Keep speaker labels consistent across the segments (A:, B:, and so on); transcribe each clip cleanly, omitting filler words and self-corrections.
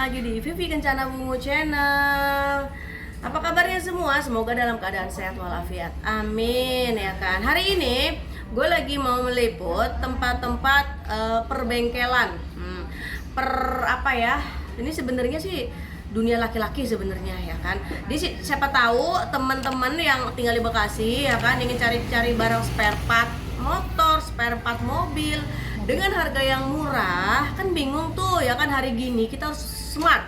A: lagi di Vivi Kencana Bungu Channel. Apa kabarnya semua? Semoga dalam keadaan sehat walafiat. Amin ya kan. Hari ini gue lagi mau meliput tempat-tempat perbengkelan. Apa ya? Ini sebenarnya sih dunia laki-laki sebenarnya ya kan. Siapa tahu teman-teman yang tinggal di Bekasi ya kan ingin cari-cari barang spare part motor, spare part mobil dengan harga yang murah, kan bingung tuh ya kan. Hari gini kita harus smart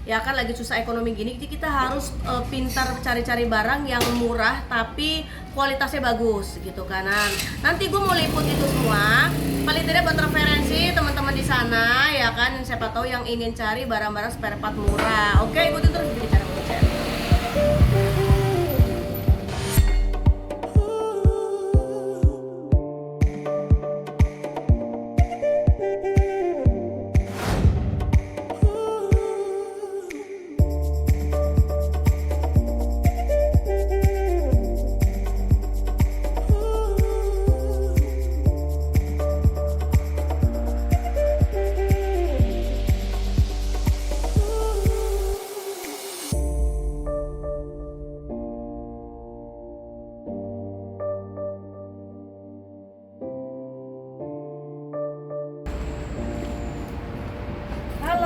A: ya kan, lagi susah ekonomi gini, jadi kita harus pintar cari-cari barang yang murah tapi kualitasnya bagus gitu kanan. Nanti gue mau liput itu semua, paling tidak buat referensi teman-teman di sana ya kan, siapa tahu yang ingin cari barang-barang spare part murah. Oke, ikutin terus bicara channel.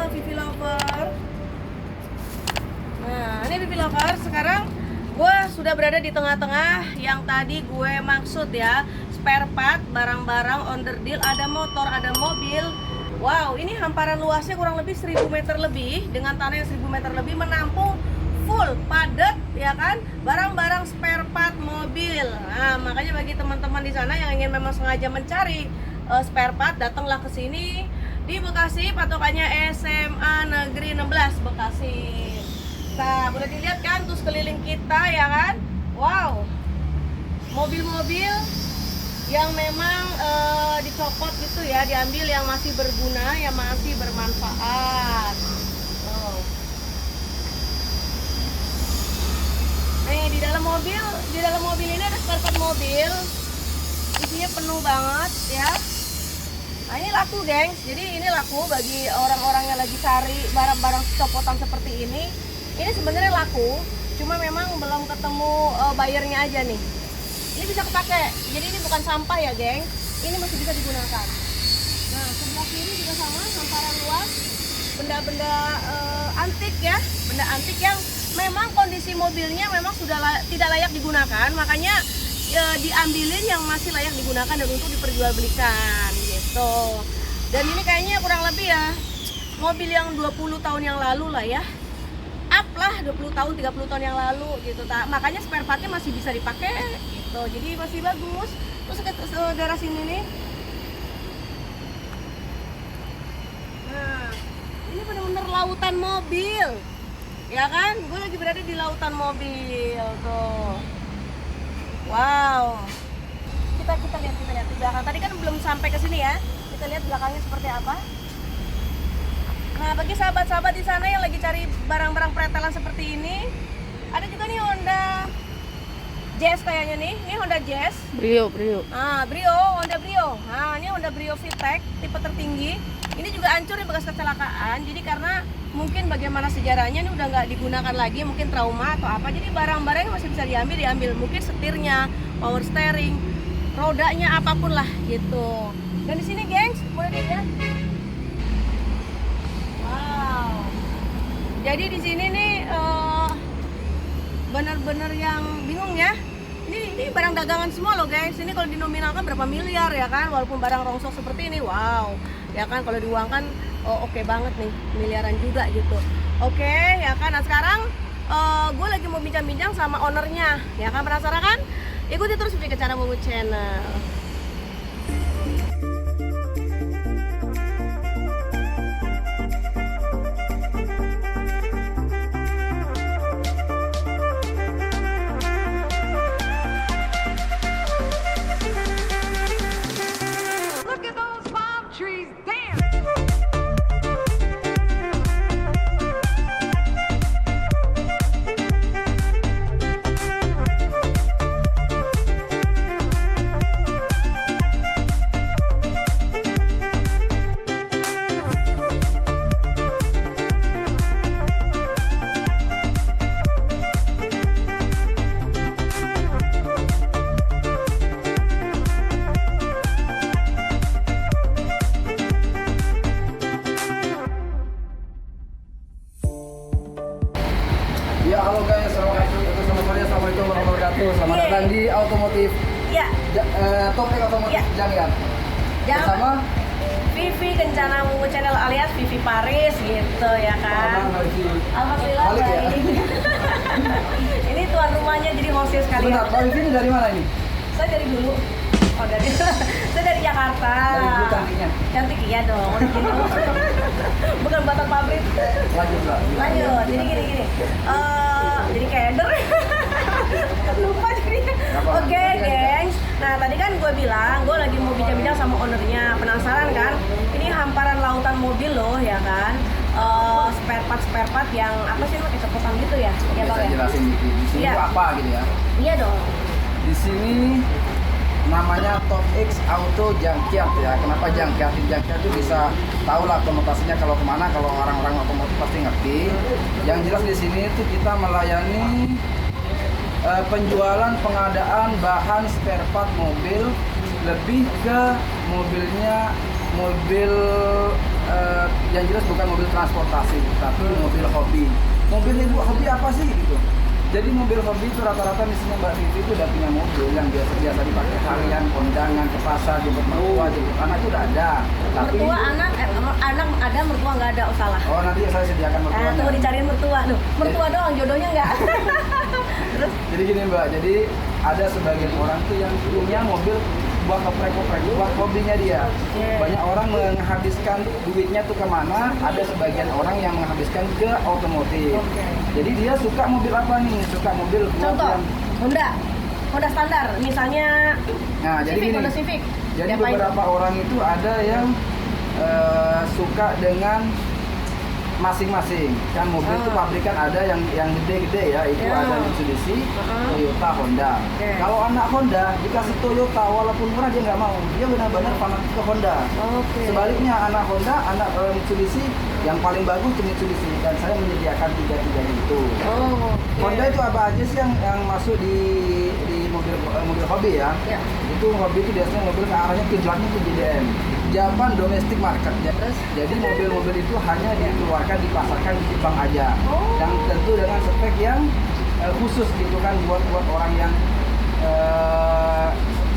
A: Vivi Lover. Nah, ini Vivi Lover. Sekarang gue sudah berada di tengah-tengah yang tadi gue maksud ya, spare part, barang-barang onderdil, ada motor, ada mobil. Wow, ini hamparan luasnya kurang lebih 1000 meter lebih, dengan tanah yang 1000 meter lebih, menampung full, padat ya kan, barang-barang spare part mobil. Nah, makanya bagi teman-teman di sana yang ingin memang sengaja mencari spare part, datanglah ke sini di Bekasi, patokannya SMA Negeri 16 Bekasi. Nah, boleh dilihat kan tuh sekeliling kita ya kan. Wow, mobil-mobil yang memang dicopot gitu ya, diambil yang masih berguna, yang masih bermanfaat. Nih di dalam mobil ini ada spare part mobil, isinya penuh banget ya. Nah, ini laku gengs, jadi ini laku bagi orang-orang yang lagi cari barang-barang copotan seperti ini. Ini sebenarnya laku, cuma memang belum ketemu buyernya aja nih. Ini bisa kepake, jadi ini bukan sampah ya gengs, ini masih bisa digunakan. Nah, sebelah kiri juga sama, hamparan luas, benda-benda antik ya, benda antik yang memang kondisi mobilnya memang sudah tidak layak digunakan, makanya diambilin yang masih layak digunakan dan untuk diperjualbelikan gitu. Dan ini kayaknya kurang lebih ya mobil yang 20 tahun yang lalu lah ya, up lah 20 tahun 30 tahun yang lalu gitu. Makanya spare partnya masih bisa dipakai gitu, jadi masih bagus. Terus ke daerah sini nih, nah ini benar-benar lautan mobil ya kan. Gue lagi berada di lautan mobil tuh. Wow, kita lihat di belakang. Tadi kan belum sampai ke sini ya. Kita lihat belakangnya seperti apa. Nah, bagi sahabat-sahabat di sana yang lagi cari barang-barang pretelan seperti ini, ada juga nih Honda Jazz kayaknya nih. Ini Honda Jazz. Brio. Honda Brio. Nah, ini Honda Brio VTEC tipe tertinggi. Ini juga hancur ya bekas kecelakaan. Jadi karena mungkin bagaimana sejarahnya ini udah nggak digunakan lagi, mungkin trauma atau apa. Jadi barang-barangnya masih bisa diambil. Mungkin setirnya, power steering, rodanya, apapun lah gitu. Dan di sini gengs, boleh dilihat. Wow. Jadi di sini nih benar-benar yang bingung ya. Ini barang dagangan semua loh guys. Ini kalau dinominalkan berapa miliar ya kan, walaupun barang rongsok seperti ini. Wow. Ya kan kalau diuangkan oke banget nih, miliaran juga gitu. Oke ya kan. Nah sekarang gue lagi mau bincang-bincang sama ownernya ya kan. Penasaran kan? Ikuti terus Vivi Kencana Bungu Channel.
B: Ya halo guys, assalamualaikum warahmatullahi wabarakatuh. Selamat datang di Otomotif.
A: Iya.
B: Topik Otomotif Jangyan. Bersama
A: Vivi Kencana Mungu Channel alias Vivi Paris gitu ya kan. Alhamdulillah
B: balik ya.
A: baik. Ini tuan rumahnya jadi hostnya sekalian.
B: Bentar, Pak Vivi ini dari mana ini?
A: Saya dari dulu. Oh dari saya dari Jakarta.
B: Dari dulu cantiknya.
A: Cantik iya dong. Bukan buatan pabrik.
B: Lanjut lah.
A: Lanjut. Jadi gini. Jadi keder. Lupa jadi. Oke, gengs. Nah tadi kan gue bilang gue lagi mau bincang-bincang sama ownernya. Penasaran kan? Ini hamparan lautan mobil loh ya kan. Spare part yang apa sih lo kayak cepotan gitu ya? Ya
B: Oke,
A: Bang
B: saya
A: ya.
B: jelasin dikit. Di sini
A: Iya.
B: tuh apa gitu ya?
A: Iya dong.
B: Di sini namanya Top X Auto Junkyard ya. Kenapa Junkyard? Junkyard itu bisa tahu lah konotasinya kalau kemana, kalau orang-orang otomotif pasti ngerti. Yang jelas di sini itu kita melayani penjualan pengadaan bahan spare part mobil, lebih ke mobilnya mobil yang jelas bukan mobil transportasi, tapi mobil hobi. Mobil ibu hobi apa sih gitu? Jadi mobil hobi itu rata-rata misalnya Mbak Vivi itu udah punya mobil yang biasa dipakai harian, kondangan, ke pasar, jemput mertua, jemput anak itu udah ada. Tapi
A: Mertua anak ada, mertua nggak ada, oh salah.
B: oh nanti saya sediakan mertuanya.
A: Tunggu dicariin mertua. Duh, mertua doang, jodohnya nggak. Terus?
B: Jadi gini Mbak, jadi ada sebagian orang tuh yang punya mobil buat koprek-koprek, buat hobinya dia.
A: Yeah.
B: Banyak orang menghabiskan duitnya tuh kemana, ada sebagian orang yang menghabiskan ke otomotif.
A: Okay.
B: Jadi dia suka mobil apa nih? Suka mobil buat
A: Contoh,
B: yang
A: Honda standar, misalnya
B: nah, jadi
A: Civic,
B: gini.
A: Honda Civic.
B: Jadi
A: Diapain?
B: beberapa orang itu ada yang suka dengan masing-masing. Kan mobil itu pabrikan ada yang gede-gede ya, itu
A: Ya.
B: ada Mitsubishi, Toyota, Honda.
A: Oke.
B: Kalau anak Honda dikasih Toyota walaupun murah dia nggak mau. Dia benar-benar fanatik ke Honda.
A: Oke.
B: Sebaliknya anak Honda, anak Mitsubishi yang paling bagus itu Mitsubishi dan saya menyediakan tiga-tiganya itu.
A: Oh, oke.
B: Honda itu apa aja sih yang masuk di mobil hobi ya?
A: Ya.
B: Itu hobi itu biasanya mobil ke arahnya kiblatnya ke JDM, Japan domestic market.
A: Terus?
B: Jadi mobil-mobil itu hanya dikeluarkan dipasarkan di Jepang aja.
A: Oh.
B: Dan tentu dengan spek yang khusus gitu kan buat orang yang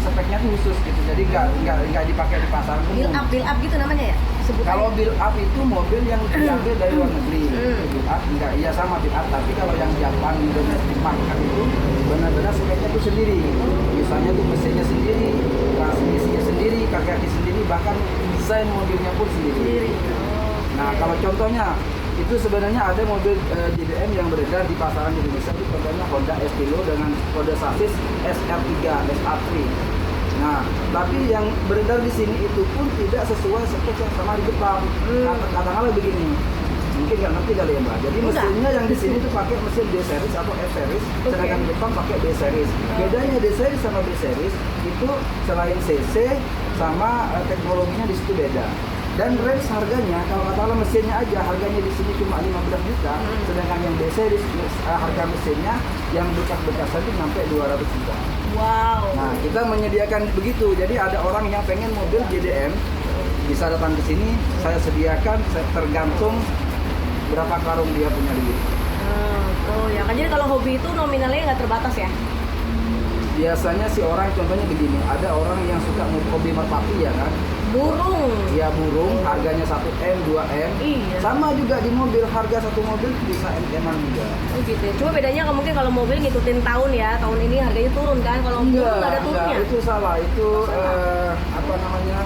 B: speknya tuh khusus gitu. Jadi nggak dipakai di pasar umum.
A: Build up gitu namanya ya? Sebutannya.
B: Kalau build up itu mobil yang diambil dari luar negeri. Build up enggak, iya sama build up, tapi kalau yang Japan domestic market itu benar-benar speknya itu sendiri. Misalnya tuh mesinnya sendiri, transmisinya sendiri, kaki sendiri, bahkan desain mobilnya pun sendiri. Nah, kalau contohnya itu sebenarnya ada mobil JDM yang beredar di pasaran Indonesia, itu contohnya Honda Estilo dengan kode sasis SR3, SR3. Nah, tapi yang beredar di sini itu pun tidak sesuai spek yang sama di Jepang. Katakanlah begini, mungkin nggak ngerti kali ya Mbak. Jadi mesinnya yang di sini tuh pakai mesin D series atau F series, sedangkan di Jepang pakai B series. Bedanya D series sama B series itu selain CC sama teknologinya di situ beda. Dan range harganya, kalau katakanlah mesinnya aja, harganya di sini cuma 15 juta, sedangkan yang B series harga mesinnya yang bekas-bekasan itu sampai 200 juta.
A: Wow.
B: Nah, kita menyediakan begitu. Jadi ada orang yang pengen mobil JDM, bisa datang ke sini, saya sediakan tergantung berapa karung dia punya duit.
A: Oh ya kan, jadi kalau hobi itu nominalnya nggak terbatas ya?
B: Biasanya sih orang contohnya begini, ada orang yang suka hobi merpati ya kan.
A: Burung.
B: Ya burung, harganya 1M, 2M.
A: Iya.
B: Sama juga di mobil, harga satu mobil bisa M-an juga.
A: Oh gitu ya. Cuma bedanya mungkin kalau mobil ngikutin tahun ya. Tahun ini harganya turun kan. Kalau burung nggak ada turunnya.
B: Itu salah. Itu apa namanya?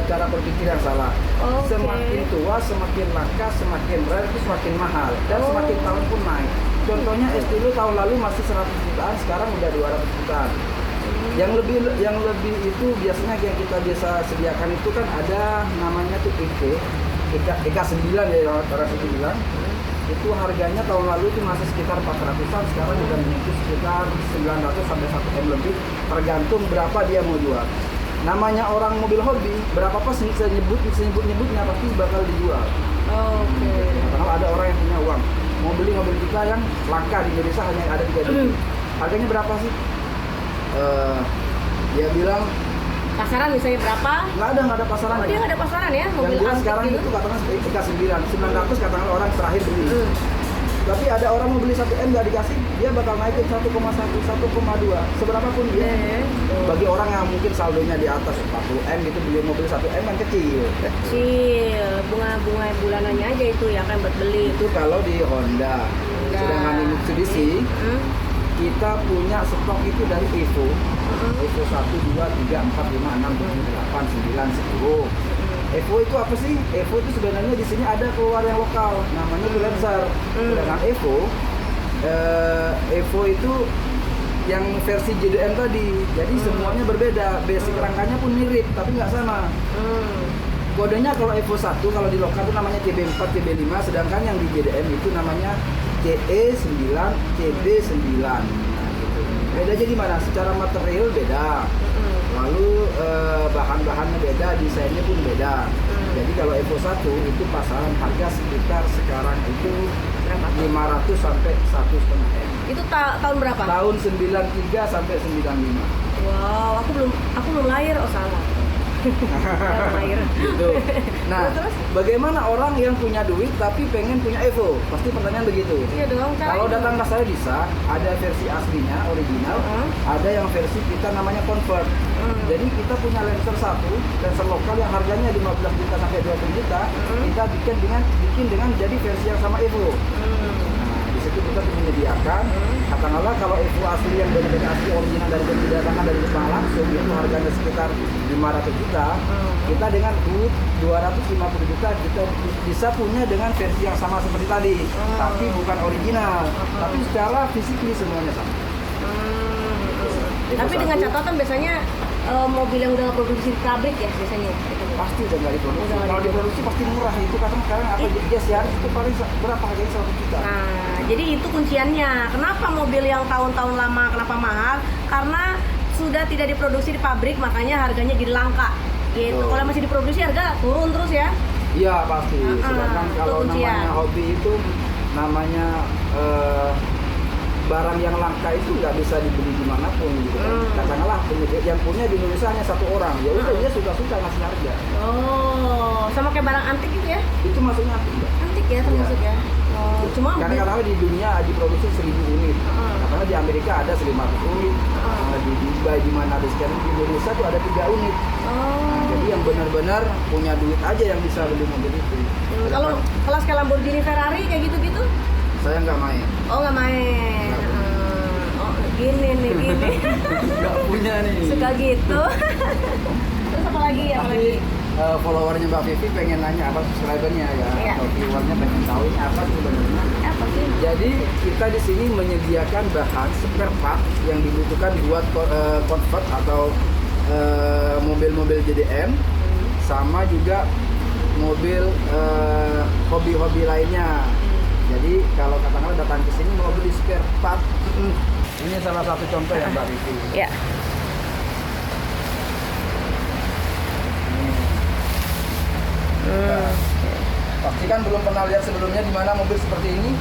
B: Cara berpikir yang salah.
A: Oke.
B: Semakin tua, semakin langka, semakin rare itu semakin mahal dan semakin tahun pun naik. Contohnya Estilo tahun lalu masih 100 jutaan, sekarang udah 200 jutaan. Yang lebih itu biasanya yang kita biasa sediakan itu kan ada namanya tuh EK9 ya orang itu bilang. Itu harganya tahun lalu itu masih sekitar 400-an, sekarang udah menyentuh sekitar 900 sampai 1M lebih, tergantung berapa dia mau jual. Namanya orang mobil hobi, berapa pas nyebutnya pasti bakal dijual.
A: Oke.
B: Kalau ada orang yang punya uang mau beli mobil kita yang langka di Indonesia hanya ada 3 juta, harganya berapa sih? Dia bilang
A: Pasaran misalnya berapa?
B: nggak ada pasaran.
A: Oh dia nggak ada pasaran ya?
B: Yang
A: Mobil
B: jelas
A: antik
B: sekarang
A: gitu?
B: itu katakan EK9, 900 katakan orang terakhir beli. Tapi ada orang mau beli 1M nggak dikasih, dia bakal naikin 1,1, 1,2, seberapapun dia. Bagi orang yang mungkin saldonya di atas 40M gitu, beli mobil 1M kan kecil.
A: Kecil, bunga bulanannya aja itu ya kan buat beli.
B: Itu kalau di Honda. Sedangkan di Mitsubishi, kita punya stok itu dari Evo. Evo 1, 2, 3, 4, 5, 6, 7, 8, 9, 10. Evo itu apa sih? Evo itu sebenarnya di sini ada keluar yang lokal, namanya Lancer. Sedangkan Evo itu yang versi JDM tadi. Jadi semuanya berbeda, basic rangkanya pun mirip, tapi nggak sama. Kodenya kalau Evo 1 kalau di lokal itu namanya CB4, CB5, sedangkan yang di JDM itu namanya CE9, CB9. Nah, gitu. Bedanya di mana? Secara material beda. Lalu bahan-bahannya beda, desainnya pun beda. Jadi kalau Evo 1 itu pasaran harga sekitar sekarang itu 500 sampai 1,5 M.
A: Itu tahun berapa?
B: Tahun 93 sampai 95.
A: Wow, aku belum lahir, oh salah. Lahir.
B: Gitu. Nah, bagaimana orang yang punya duit tapi pengen punya Evo? Pasti pertanyaan begitu.
A: Iya dong.
B: Kalau datang ke saya bisa, ada versi aslinya, original, ada yang versi kita namanya convert. Jadi kita punya Lancer 1, Lancer lokal yang harganya 15 juta sampai 20 juta, kita bikin dengan jadi versi yang sama Evo. Di situ kita menyediakan, katakanlah kalau Evo asli yang benar-benar asli original dari kedatangan dari Jepang langsung itu harganya sekitar 500 juta, kita dengan 250 juta kita bisa punya dengan versi yang sama seperti tadi, tapi bukan original, tapi secara fisikly semuanya sama.
A: Tapi dengan catatan biasanya mobil yang udah produksi di pabrik ya biasanya.
B: Pasti udah nggak diproduksi. Kalau diproduksi pasti murah. Itu kadang sekarang apa gas ya itu paling berapa harganya 100 juta.
A: Nah, jadi itu kunciannya. Kenapa mobil yang tahun-tahun lama kenapa mahal? Karena sudah tidak diproduksi di pabrik, makanya harganya jadi langka. Gitu. Kalau masih diproduksi harga turun terus ya?
B: Iya pasti. Sedangkan kalau namanya hobi itu namanya barang yang langka itu nggak bisa dibeli dimanapun gitu kan. Katakanlah yang punya di Indonesia hanya satu orang, ya udah dia suka-suka ngasih harga.
A: Oh, sama kayak barang antik gitu ya?
B: Itu maksudnya antik.
A: Antik ya termasuk ya. Oh, cuma
B: karena katakanlah di dunia diproduksi 1000 unit. Katakanlah di Amerika ada 500 unit. Di Dubai di mana ada sekian, di Indonesia tuh ada 3 unit. Nah, jadi yang benar-benar punya duit aja yang bisa beli mobil itu.
A: Kalau kelas kayak Lamborghini, Ferrari kayak gitu-gitu?
B: Saya nggak main.
A: Oh nggak main. Oh gini nih gini.
B: Nggak punya nih.
A: Suka gitu. Terus apa lagi ya?
B: Followernya Mbak Vivi pengen nanya apa subscribernya ya, atau viewernya pengen tahu ini apa sebenarnya?
A: Apa sih?
B: Jadi kita di sini menyediakan bahan spare part yang dibutuhkan buat convert atau mobil-mobil JDM, sama juga mobil hobi-hobi lainnya. Jadi kalau katakanlah datang ke sini mau beli spare part, ini salah satu contoh ya Mbak Vivi.
A: Ya.
B: Nah, pasti kan belum pernah lihat sebelumnya di mana mobil seperti ini.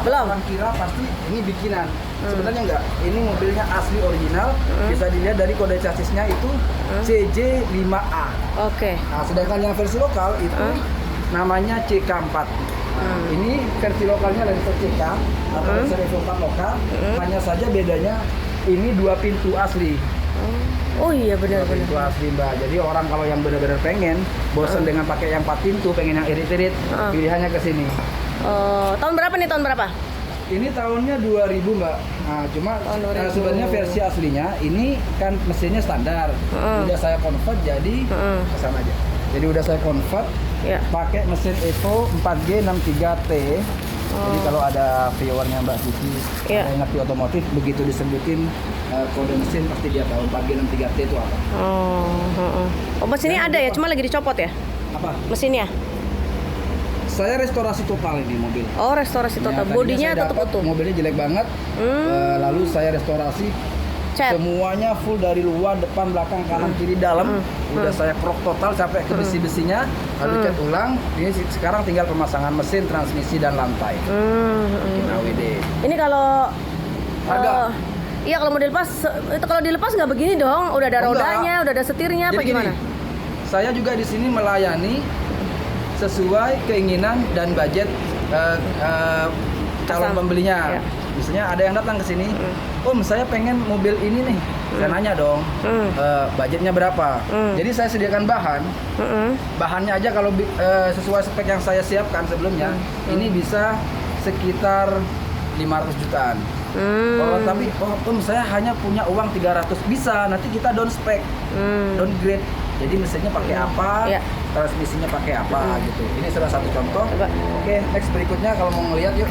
A: Belum.
B: Orang kira pasti ini bikinan. Sebenarnya enggak. Ini mobilnya asli original. Bisa dilihat dari kode chassisnya itu CJ5A.
A: Oke.
B: Nah, sedangkan yang versi lokal itu namanya CK4. Nah, ini versi lokalnya Lancer CK atau Lancer Evo 4 lokal. Hanya saja bedanya ini 2 pintu asli.
A: Oh iya benar.
B: Pintu asli Mbak. Jadi orang kalau yang benar-benar pengen bosan dengan pakai yang 4 pintu, pengen yang irit-irit, pilihannya ke sini.
A: Tahun berapa nih? Tahun berapa?
B: Ini tahunnya 2000 Mbak. Nah, cuma sebenarnya versi aslinya ini kan mesinnya standar. Udah saya convert jadi kesan aja. Jadi udah saya convert pakai mesin Evo 4G 63T. Jadi kalau ada viewernya Mbak Vivi yang ngerti otomotif, begitu disebutin kode mesin pasti dia tahu 4G 63T itu apa.
A: Oh mesinnya ada ya, cuma lagi dicopot ya?
B: Apa?
A: Mesinnya?
B: Saya restorasi total ini mobil.
A: Oh restorasi total, bodinya tetap utuh.
B: Mobilnya jelek banget, lalu saya restorasi.
A: Cat.
B: Semuanya full dari luar, depan, belakang, kanan, kiri, dalam. Udah saya krok total sampai ke besi-besinya, lalu cat ulang. Ini sekarang tinggal pemasangan mesin, transmisi dan lantai. Nah,
A: ini kalau
B: harga.
A: Iya kalau mau dilepas, itu kalau dilepas nggak begini dong. Udah ada rodanya, udah ada setirnya, apa gimana?
B: Saya juga di sini melayani sesuai keinginan dan budget calon
A: Asal.
B: pembelinya.
A: Ya.
B: Misalnya ada yang datang ke sini, Om saya pengen mobil ini nih. Saya nanya dong, budgetnya berapa? Jadi saya sediakan bahannya aja kalau sesuai spek yang saya siapkan sebelumnya, ini bisa sekitar 500 jutaan. Tapi Om saya hanya punya uang 300, bisa nanti kita down spec, downgrade. Jadi mesinnya pakai apa, transmisinya pakai apa gitu. Ini salah satu contoh. Oke, next berikutnya kalau mau ngeliat yuk.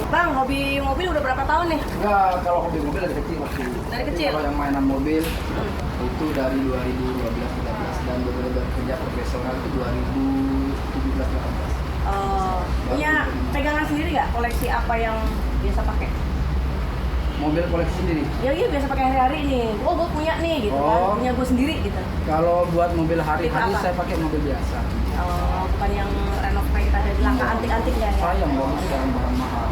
A: Bang, hobi mobil udah berapa tahun nih?
B: Enggak, kalau hobi mobil dari kecil waktu.
A: Dari
B: Tapi
A: kecil?
B: Kalau yang mainan mobil itu dari 2012-13 dan benar-benar kerja profesional itu 2017-18.
A: Punya pegangan sendiri nggak koleksi apa yang biasa pakai?
B: Mobil koleksi sendiri.
A: Ya iya biasa pakai hari-hari nih. Oh, gue punya nih gitu kan. Punya gue sendiri gitu.
B: Kalau buat mobil hari-hari
A: Tipe apa?
B: saya pakai mobil biasa.
A: Bukan yang renov kayak kita ada di langka antik-antik ya?
B: Sayang bagus dan barang mahal.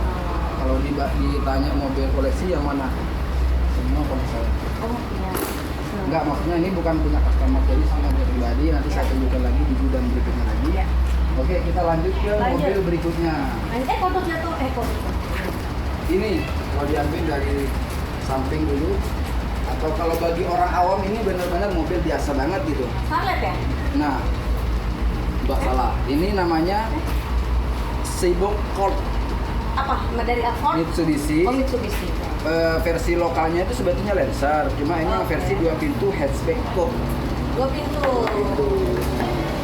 B: Kalau ditanya mobil koleksi yang mana? Semua punya saya.
A: Oh, punya.
B: Enggak, maksudnya ini bukan punya customer, jadi sama mobil pribadi. Nanti saya tunjukkan lagi di gudang berikutnya lagi.
A: Ya.
B: Oke, kita lanjut ke mobil berikutnya.
A: Kodok jatuh. Kodok.
B: Ini kalau diambil dari samping dulu, atau kalau bagi orang awam ini benar-benar mobil biasa banget gitu.
A: Charlotte ya?
B: Nah, Mbak salah. Ini namanya Seabook Colt
A: Apa? Dari Ford?
B: Mitsubishi.
A: Oh, Mitsubishi.
B: Versi lokalnya itu sebetulnya Lancer, cuma ini yang versi 2 pintu hatchback coupe.
A: 2 pintu.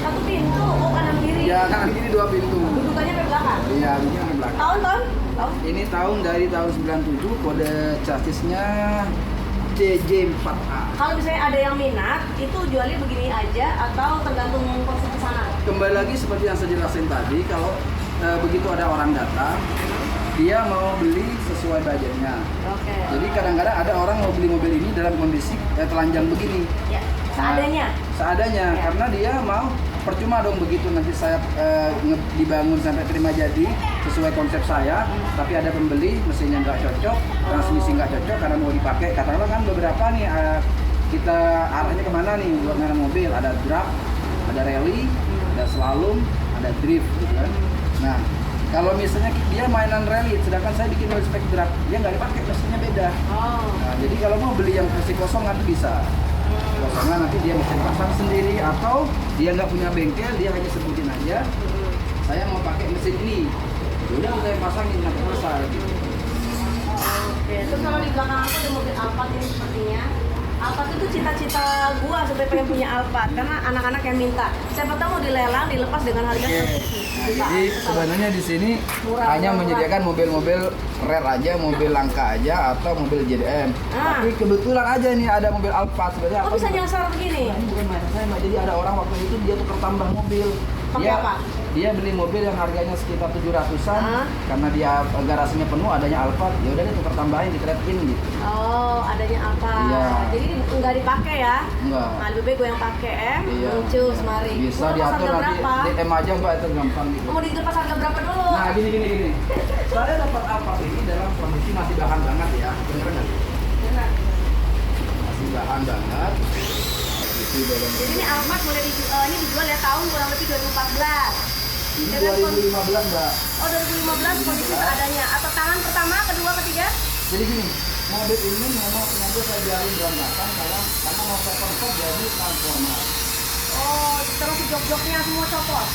A: 1 pintu. Oh, kanan kiri.
B: Ya, kanan kiri 2 pintu.
A: Dudukannya ke belakang.
B: Iya, ini yang belakang.
A: Tahun?
B: Ini dari tahun 97, kode chassisnya CJ4A.
A: Kalau misalnya ada yang minat, itu jualnya begini aja atau tergantung konsep sana?
B: Kembali lagi seperti yang saya jelasin tadi, kalau begitu ada orang datang, dia mau beli sesuai budgetnya.
A: Oke.
B: Jadi kadang-kadang ada orang mau beli mobil ini dalam kondisi telanjang begini.
A: Ya, seadanya.
B: Seadanya,
A: Ya.
B: karena dia mau percuma dong begitu nanti saya dibangun sampai terima jadi sesuai konsep saya, tapi ada pembeli mesinnya nggak cocok, transmisi nggak cocok karena mau dipakai. Katakanlah kan beberapa nih kita arahnya kemana nih buat mainan mobil, ada drag, ada rally, ada slalom, ada drift gitu kan. Nah, kalau misalnya dia mainan rally, sedangkan saya bikin mobil spek drag, dia nggak dipakai, mesinnya beda. Nah, jadi kalau mau beli yang versi kosongan bisa. Kosongan nanti dia bisa pasang sendiri, atau dia nggak punya bengkel, dia hanya sebutin aja, saya mau pakai mesin ini. Udah saya pasangin sampai selesai gitu.
A: Oke, terus kalau di belakang aku ada mobil Alphard ini sepertinya. Alphard itu cita-cita gua supaya pengen punya Alphard karena anak-anak yang minta. Siapa tahu mau dilelang, dilepas dengan harga
B: Nah, jadi sebenarnya di sini hanya menyediakan mobil-mobil rare aja, mobil langka aja, atau mobil JDM. Tapi kebetulan aja nih ada mobil Alphard sebenarnya.
A: Kok bisa nyasar begini?
B: Ini bukan mainan saya, Mbak. Jadi ada orang waktu itu dia tukar tambah mobil.
A: Pakai apa?
B: Dia beli mobil yang harganya sekitar 700-an, karena dia garasinya penuh, adanya Alphard, ya udah dia tukar tambahin di trade-in gitu.
A: Oh, adanya apa?
B: Iya.
A: Jadi nggak dipakai ya?
B: Enggak.
A: Nah, lebih baik gue yang pakai
B: Iya.
A: Cus, mari.
B: Bisa
A: Mau lepas
B: diatur
A: harga
B: nanti
A: berapa?
B: DM aja Mbak, itu gampang gitu.
A: Mau dilepas harga berapa dulu?
B: Nah, gini. Saya dapat Alphard ini dalam kondisi masih bahan banget ya. Bener-bener.
A: Benar.
B: Masih bahan banget.
A: Jadi ini Alphard ini dijual ya tahun kurang lebih 2014.
B: Ini
A: Dengan
B: 2015 Mbak.
A: Oh, 2015 kondisi seadanya. Atau tangan pertama, kedua, ketiga?
B: Jadi gini, mobil ini memang sengaja saya biarin berantakan karena mau saya konvert jadi transformer.
A: Oh, terus jok-joknya semua copot.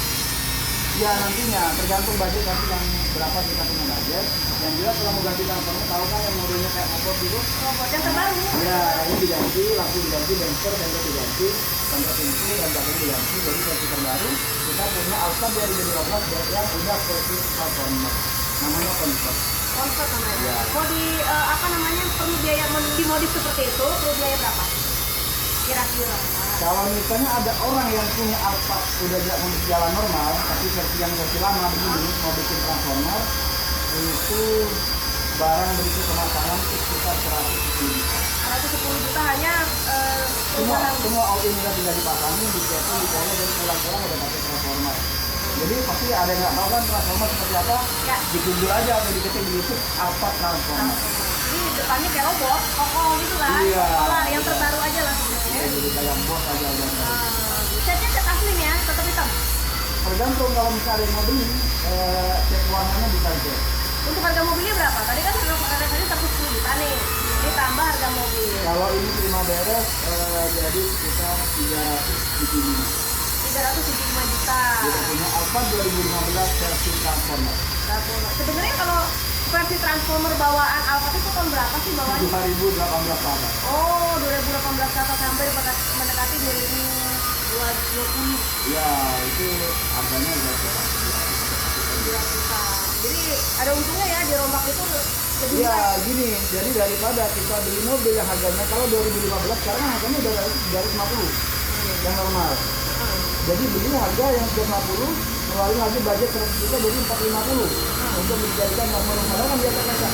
B: Ya nantinya tergantung budget nanti yang berapa kita punya budget. Yang jelas kalau mau ganti transformer, tahu kan yang modelnya kayak motor gitu.
A: Robot yang terbaru.
B: Ya, ini diganti, lampu diganti, bumper diganti, kamera pintu dan bagian diganti. Jadi versi terbaru kita punya Alphard 2012 yang udah versi transformer. Namanya convert.
A: Konvert namanya.
B: Ya.
A: Mau di perlu biaya dimodif seperti itu, perlu biaya berapa? Kira-kira.
B: Kalau misalnya ada orang yang punya Alphard udah jalan normal, tapi versi lama begini mau bikin transformer, itu barang begitu pemasangan itu sekitar 110 juta.
A: 110 juta hanya
B: Semua all in udah tinggal dipasangin, dicetting, dicolok, dan pulang-pulang udah pakai transformer. Jadi pasti ada yang nggak tahu kan transformer seperti apa,
A: Ya.
B: di Google aja atau diketik di YouTube Alphard transformer.
A: Ini depannya kayak robot, kokoh gitu kan.
B: Iya.
A: Sekolah yang terbaru aja langsung.
B: Jadi kayak bos aja.
A: Catnya cat asli ya, tetap hitam.
B: tergantung kalau misalnya ada yang mau beli, cek warnanya bisa cek.
A: Untuk harga mobilnya berapa? Tadi kan harga tadi 110 juta nih. Ini tambah harga mobil.
B: Kalau ini terima beres, jadi sekitar 375.
A: 375 juta.
B: Kita punya Alphard 2015 versi Transformer.
A: Sebenarnya kalau versi Transformer bawaan Alphard itu tahun berapa sih bawaannya?
B: 2018 awal.
A: Oh, 2018 ke atas sampai mendekati 2020.
B: Ya, itu harganya berapa?
A: Jadi ada untungnya ya, dirombak itu lebih
B: Ya
A: murah.
B: gini, jadi daripada kita beli mobil yang harganya kalau 2015 sekarang harganya udah 350 yang normal. Jadi beli harga yang 350 melalui lagi budget 100 juta jadi 450 untuk dijadikan normal padahal kan biasa kaca.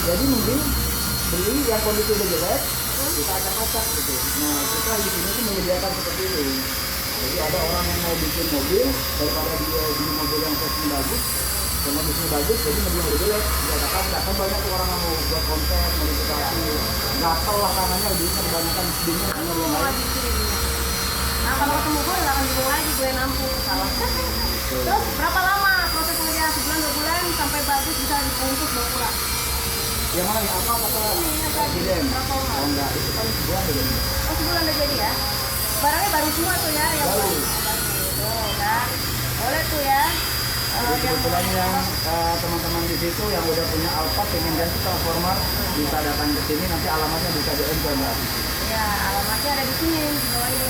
B: Jadi mending beli yang kondisi udah jelek kita acak-acak gitu. Nah kita di sini tuh menyediakan seperti itu. Jadi ada orang yang mau bikin mobil daripada dia beli mobil yang versi bagus, yang modusnya bagus, jadi mobil yang jelek. Kan banyak tuh orang yang mau buat konten, modifikasi, gatel lah tangannya lebih kebanyakan sedihnya hanya belum lain.
A: Nah kalau ketemu gue nggak akan bingung lagi gue nampung salah. Terus berapa lama proses pengerjaan? Sebulan 2 bulan sampai bagus bisa dibungkus bawa pulang.
B: Yang mana nih? Apa presiden?
A: Berapa lama?
B: Oh enggak, itu kan sebulan dulu.
A: Oh sebulan udah jadi ya? Barangnya baru semua tuh ya yang
B: Baru.
A: Tuh kan. Boleh tuh ya.
B: Jadi kebetulan yang teman-teman di situ yang udah punya Alphard pengen ganti transformer bisa datang ke sini, nanti alamatnya bisa DM ke Mbak.
A: Ya alamatnya ada di sini. Oh ini.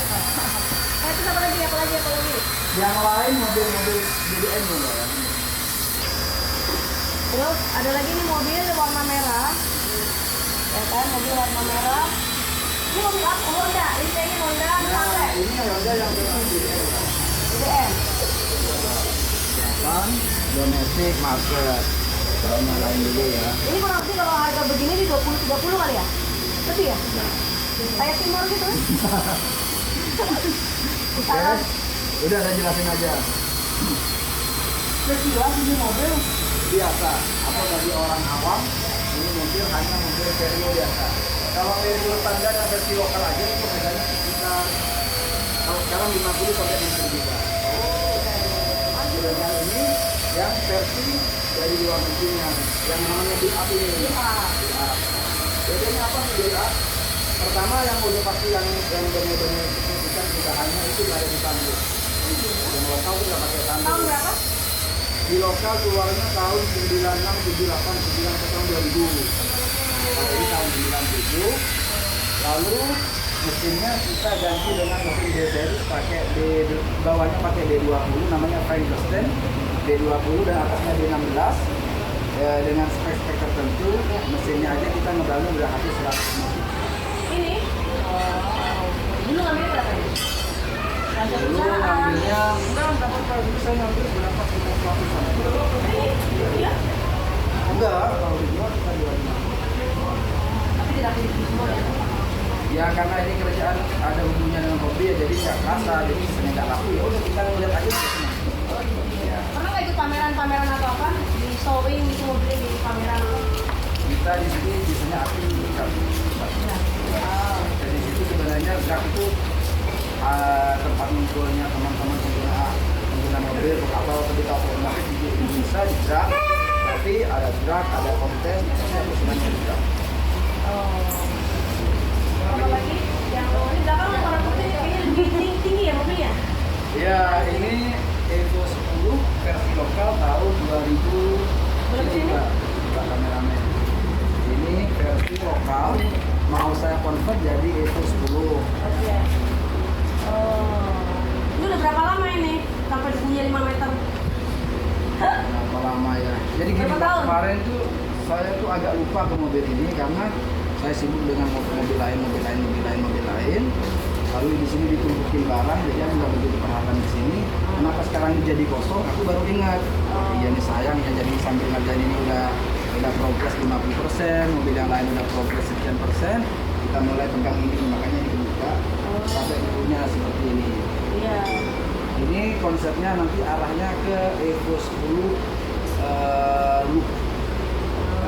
A: Terus apa lagi? Apa lagi? Apa lagi?
B: Yang lain mobil-mobil BBM ya.
A: Terus ada lagi nih mobil warna merah. Ya kan, mobil warna merah. Ini mobil apa? Honda. Ini kayaknya Honda
B: Nah, ini Honda yang dengan BBM.
A: BBM.
B: Kan domestic market. Kalau nyalain dulu ya.
A: Ini kurang lebih kalau harga begini di 20-30 kali ya? Lebih ya? Kayak Timor gitu kan?
B: Oke. Udah saya jelasin aja. Sekilas ini mobil biasa atau bagi orang awam ini mobil hanya mobil Vario biasa. Kalau Vario standar dan versi lokal aja itu harganya sekitar kalau sekarang 50 sampai 60 juta. Sedangkan ini yang versi dari luar negerinya yang namanya build up ini. Build up. Bedanya apa nih build up? Pertama yang udah pasti yang benar-benar signifikan perubahannya itu ada di tanduk. Yang lokal itu nggak pakai tanduk.
A: Tahun berapa?
B: Di lokal keluarnya tahun 96, 78, 99, 2000. Kalau ini tahun 97. Lalu mesinnya kita ganti dengan mesin D-series pakai bawahnya pakai D20 namanya Frankenstein D20 dan atasnya D16 dengan spek-spek tertentu. Mesinnya aja kita ngebangun udah habis 150.
A: Ini? Dulu ngambil berapa ya?
B: Dulu ngambilnya enggak apa-apa, saya ngambil berapa sekitar 100.
A: Iya?
B: Enggak, kalau dijual kita jual.
A: Tapi tidak pilih semua ya?
B: Ya karena ini kerjaan ada hubungannya dengan hobi ya, jadi nggak kerasa, jadi misalnya nggak laku ya udah kita ngeliat aja. Ya.
A: Pernah nggak ikut pameran-pameran atau apa? Di showing gitu mobilnya di pameran?
B: Kita di sini biasanya aktif di Jadi di situ sebenarnya drag itu tempat munculnya teman-teman pengguna mobil atau ketika otomotif bisa di drag, tapi ada drag, ada konten, itu semuanya di drag.
A: Apa lagi? Yang ini belakang warna putih kayaknya lebih tinggi ya mobilnya?
B: Ya ini Evo 10 versi lokal tahun 2000.
A: Boleh kesini?
B: Pak kameramen. Ini versi lokal mau saya convert jadi Evo 10.
A: Oke. Ini udah berapa lama ini? Sampai punya 5 meter?
B: Berapa lama ya? Jadi gini
A: Berapa
B: Pak,
A: tahun?
B: kemarin tuh saya tuh agak lupa ke mobil ini karena saya sibuk dengan mobil lain. Lalu di sini ditumpukin barang, jadi aku nggak begitu perhatian di sini. Kenapa sekarang ini jadi kosong? Aku baru ingat. Iya nih sayang ya, jadi sambil ngerjain ini udah progres 50%, mobil yang lain udah progres sekian persen. Kita mulai pegang ini, makanya dibuka sampai punya seperti ini.
A: Iya.
B: Ini konsepnya nanti arahnya ke Evo 10 Look.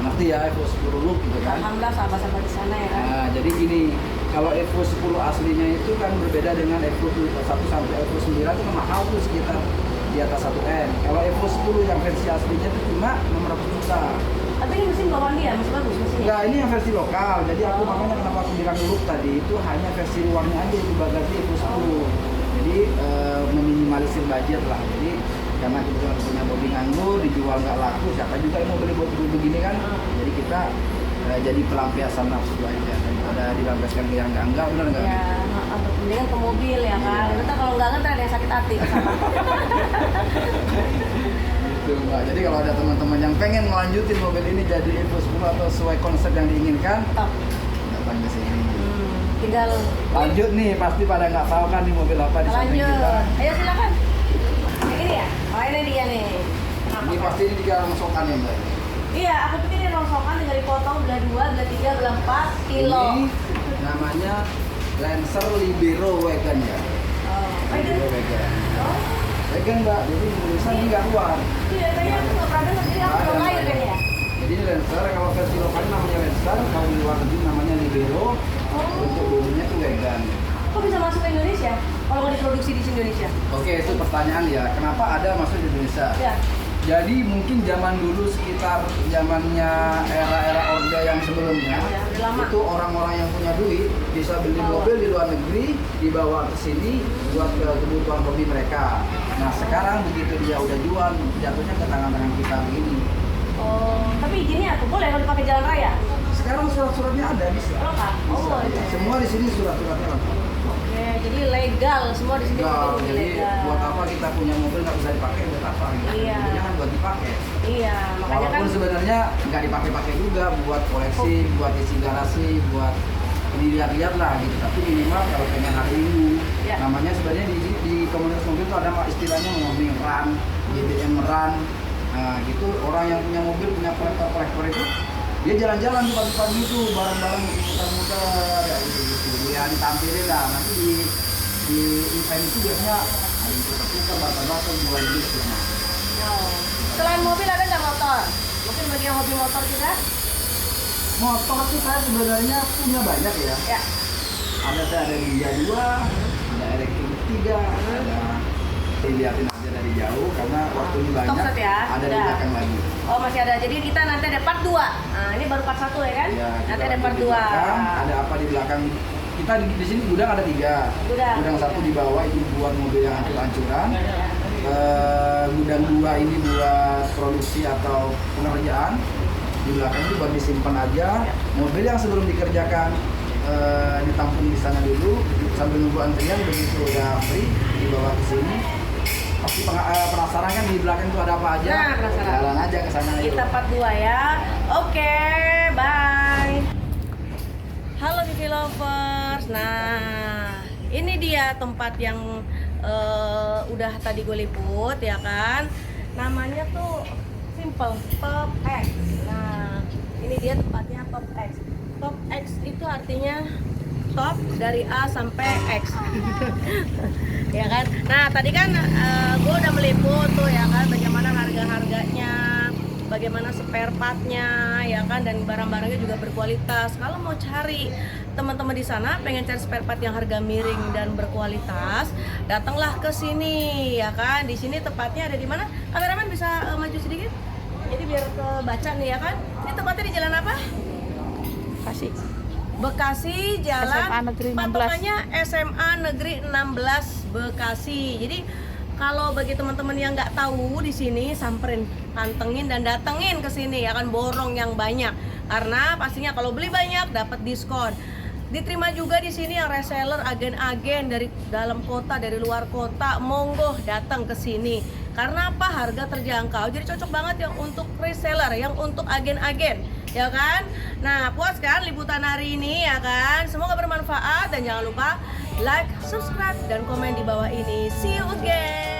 B: Nanti ya Evo 10 Look gitu kan.
A: Alhamdulillah sahabat-sahabat di sana ya kan.
B: Nah, jadi gini, kalau Evo 10 aslinya itu kan berbeda dengan Evo 1 sampai Evo 9 itu mahal tuh sekitar di atas 1 M. Kalau Evo 10 yang versi aslinya itu cuma 600 juta.
A: Tapi ini mesin bawaan dia masih bagus mesinnya.
B: Enggak, ini yang versi lokal. Jadi aku makanya kenapa aku bilang dulu tadi itu hanya versi luarnya aja itu bagasi Evo 10. Jadi meminimalisir budget lah. Jadi karena kita punya mobil nganggur, dijual nggak laku, siapa juga yang mau beli mobil begini kan? Jadi kita jadi pelampiasan nafsu aja. Ada dilampiaskan ke yang enggak, benar nggak?
A: Ya, mendingan ke mobil ya kan.
B: Iya.
A: Nanti kalau enggak kan ada yang sakit hati.
B: Gitu, Mbak. Jadi kalau ada teman-teman yang pengen melanjutin mobil ini jadi Evo 10 atau sesuai konsep yang diinginkan,
A: Top.
B: datang ke sini.
A: Tinggal
B: Lanjut nih, pasti pada nggak tahu kan di mobil apa di samping
A: lanjut.
B: kita.
A: Ayo silakan. Yang ini ya? Oh ini dia nih.
B: Ini pasti ini 3 rongsokan ya Mbak.
A: Iya, aku pikir ini rongsokan tinggal dipotong belah 2, belah 3, belah 4 kilo.
B: Ini namanya Lancer Libero Wagon ya.
A: Oh,
B: Libero Wagon.
A: Oh,
B: Wagon Mbak, jadi tulisan ini nggak keluar.
A: iya, kayaknya aku nggak pernah dengar, jadi aku belum lahir kayaknya ya.
B: Jadi ini Lancer, kalau versi lokal namanya Lancer, kalau di luar negeri namanya Libero. Untuk bodinya tuh Wagon.
A: Kok bisa masuk ke Indonesia? Kalau nggak diproduksi di Indonesia?
B: Oke, itu pertanyaan ya. Kenapa ada masuk di Indonesia?
A: Ya.
B: Jadi mungkin zaman dulu sekitar zamannya era-era Orde yang sebelumnya,
A: Ya, udah lama.
B: itu orang-orang yang punya duit bisa beli mobil di luar negeri, dibawa ke sini buat kebutuhan hobi mereka. Nah sekarang begitu dia udah jual, jatuhnya ke tangan-tangan kita begini.
A: Oh, tapi izinnya tuh boleh kalau dipakai jalan raya?
B: Sekarang surat-suratnya ada bisa.
A: Lengkap?
B: Bisa,
A: Oh,
B: iya.
A: iya.
B: Semua di sini surat-suratnya lengkap.
A: Oke, jadi legal semua di sini.
B: Legal,
A: mobil
B: jadi
A: legal.
B: buat apa kita punya mobil nggak bisa dipakai buat apa? Gitu.
A: Iya.
B: Mobilnya kan buat dipakai.
A: Iya, makanya kan.
B: Walaupun sebenarnya nggak dipakai-pakai juga buat koleksi, buat isi garasi, buat dilihat-lihat lah gitu. Tapi minimal kalau pengen hari Minggu,
A: Ya.
B: namanya sebenarnya di komunitas mobil itu ada istilahnya mobil run, BBM run. Nah gitu orang yang punya mobil, punya kolektor itu, dia jalan-jalan tuh pagi-pagi itu bareng-bareng muter-muter ya gitu. Dia ditampilin lah. Nanti di event itu biasanya ada yang tukar-tukar, batal-batal, jual beli semua.
A: Oh. Selain mobil ada nggak motor? Mungkin bagi yang hobi motor juga?
B: Motor sih saya sebenarnya punya banyak ya.
A: Ya.
B: Saya ada Ninja 2, ada Elektrik 3, ada dilihatin aja dari jauh karena waktunya banyak.
A: Stop set ya?
B: Ada di
A: Udah.
B: belakang lagi.
A: Oh masih ada. Jadi kita nanti ada part 2. Nah ini baru part 1 ya kan?
B: Ya,
A: Nanti
B: kita
A: ada part
B: di
A: 2.
B: belakang, ada apa di belakang? Kita di sini gudang ada 3. Gudang 1 di bawah itu buat mobil yang hancur-hancuran. Gudang 2 ini buat produksi atau pengerjaan. Di belakang itu buat disimpan aja. Mobil yang sebelum dikerjakan ditampung di sana dulu sambil nunggu antrian, begitu udah free dibawa ke sini. Pasti penasaran kan di belakang itu ada apa aja?
A: Nah, penasaran.
B: Jalan aja ke sana itu.
A: Kita part 2 ya. Oke, bye. Halo Vivi Lovers. Nah, ini dia tempat yang udah tadi gue liput ya kan. Namanya tuh simple, Top X. Nah, ini dia tempatnya Top X. Top X itu artinya top dari A sampai X. Ya kan. Nah, tadi kan gue udah meliput tuh ya kan bagaimana harga-harganya, bagaimana spare partnya ya kan, dan barang-barangnya juga berkualitas. Kalau mau cari teman-teman di sana pengen cari spare part yang harga miring dan berkualitas, datanglah ke sini ya kan. Di sini tepatnya ada di mana? Kameramen bisa maju sedikit. Jadi biar kebaca nih ya kan. Ini tempatnya di jalan apa? Bekasi, Jalan
C: SMA Negeri 16.
A: patokannya SMA Negeri 16 Bekasi. Jadi kalau bagi teman-teman yang nggak tahu di sini, samperin, pantengin dan datengin ke sini ya kan, borong yang banyak. Karena pastinya kalau beli banyak dapat diskon. Diterima juga di sini yang reseller, agen-agen dari dalam kota, dari luar kota, monggo datang ke sini. Karena apa? Harga terjangkau. Jadi cocok banget yang untuk reseller, yang untuk agen-agen, ya kan? Nah, puas kan liputan hari ini ya kan? Semoga bermanfaat dan jangan lupa like, subscribe dan komen di bawah ini. See you again.